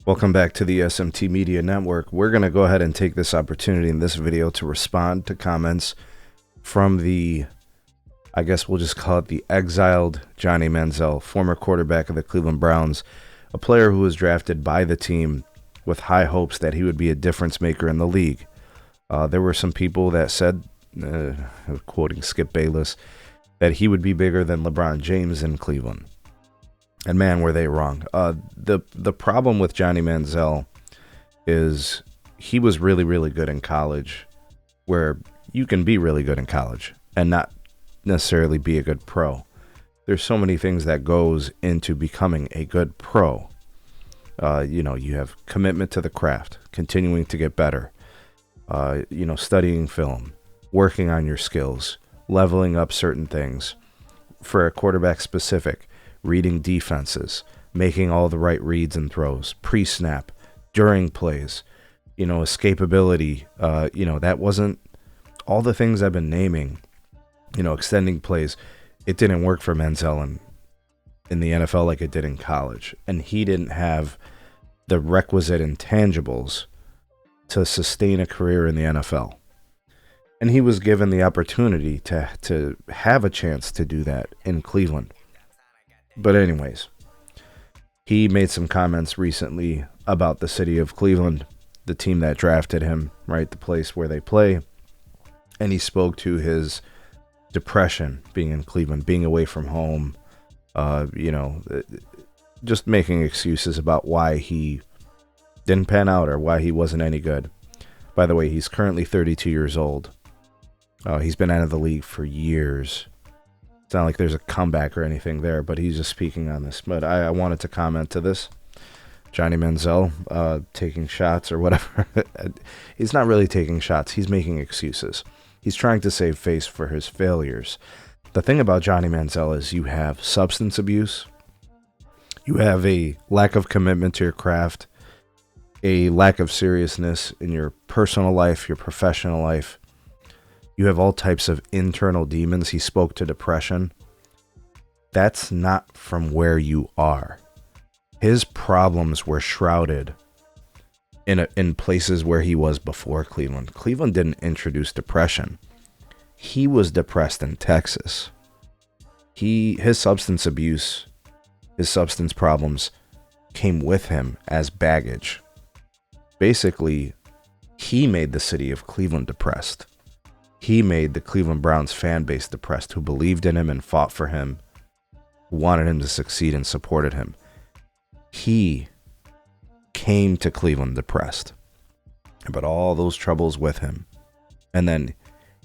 Welcome back to the SMT Media Network. We're going to go ahead and take this opportunity in this video to respond to comments from I guess we'll just call it the exiled Johnny Manziel, former quarterback of the Cleveland Browns, a player who was drafted by the team with high hopes that he would be a difference maker in the league. There were some people that said, quoting Skip Bayless, that he would be bigger than LeBron James in Cleveland. And man, were they wrong. The problem with Johnny Manziel is he was really, really good in college, where you can be really good in college and not necessarily be a good pro. There's so many things that goes into becoming a good pro. You have commitment to the craft, continuing to get better, studying film, working on your skills, leveling up certain things. For a quarterback specific, reading defenses, making all the right reads and throws, pre-snap, during plays, escapability, that wasn't all the things I've been naming, extending plays. It didn't work for Manziel in the NFL like it did in college. And he didn't have the requisite intangibles to sustain a career in the NFL. And he was given the opportunity to have a chance to do that in Cleveland. But anyways, he made some comments recently about the city of Cleveland, the team that drafted him, right, the place where they play. And he spoke to his depression being in Cleveland, being away from home, just making excuses about why he didn't pan out or why he wasn't any good. By the way, he's currently 32 years old. He's been out of the league for years. It's not like there's a comeback or anything there, but he's just speaking on this. But I wanted to comment to this. Johnny Manziel taking shots or whatever. He's not really taking shots. He's making excuses. He's trying to save face for his failures. The thing about Johnny Manziel is you have substance abuse. You have a lack of commitment to your craft, a lack of seriousness in your personal life, your professional life. You have all types of internal demons. He spoke to depression. That's not from where you are. His problems were shrouded in places where he was before Cleveland. Cleveland didn't introduce depression. He was depressed in Texas. His substance abuse, his substance problems came with him as baggage. Basically, he made the city of Cleveland depressed. He made the Cleveland Browns fan base depressed, who believed in him and fought for him, who wanted him to succeed and supported him. He came to Cleveland depressed, but all those troubles with him. And then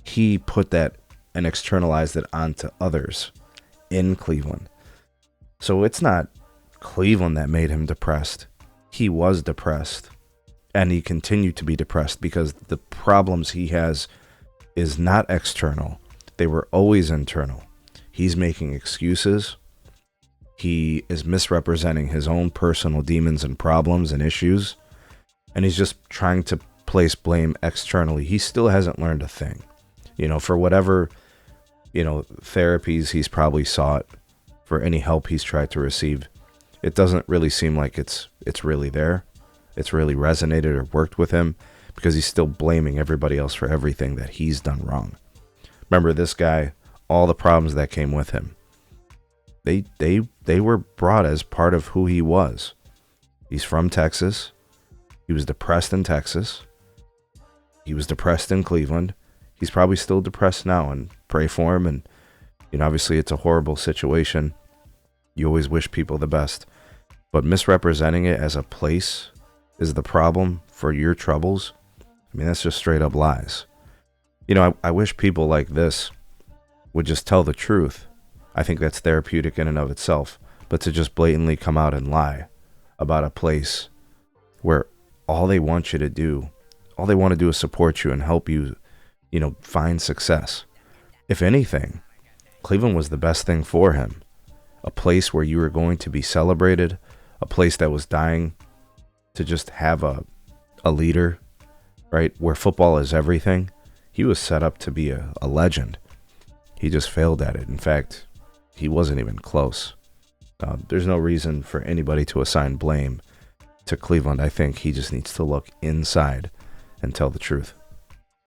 he put that and externalized it onto others in Cleveland. So it's not Cleveland that made him depressed. He was depressed, and he continued to be depressed because the problems he has is not external. They were always internal. He's making excuses. He is misrepresenting his own personal demons and problems and issues. And he's just trying to place blame externally. He still hasn't learned a thing. For whatever, therapies he's probably sought, for any help he's tried to receive, it doesn't really seem like it's really there. It's really resonated or worked with him, because he's still blaming everybody else for everything that he's done wrong. Remember, this guy, all the problems that came with him, they were brought as part of who he was. He's from Texas. He was depressed in Texas. He was depressed in Cleveland. He's probably still depressed now, and pray for him. And, obviously it's a horrible situation. You always wish people the best. But misrepresenting it as a place is the problem for your troubles. That's just straight up lies. I wish people like this would just tell the truth. I think that's therapeutic in and of itself. But to just blatantly come out and lie about a place where all they want to do is support you and help you, find success. If anything, Cleveland was the best thing for him. A place where you were going to be celebrated, a place that was dying to just have a leader, right? Where football is everything. He was set up to be a legend. He just failed at it. In fact, he wasn't even close. There's no reason for anybody to assign blame to Cleveland. I think he just needs to look inside and tell the truth.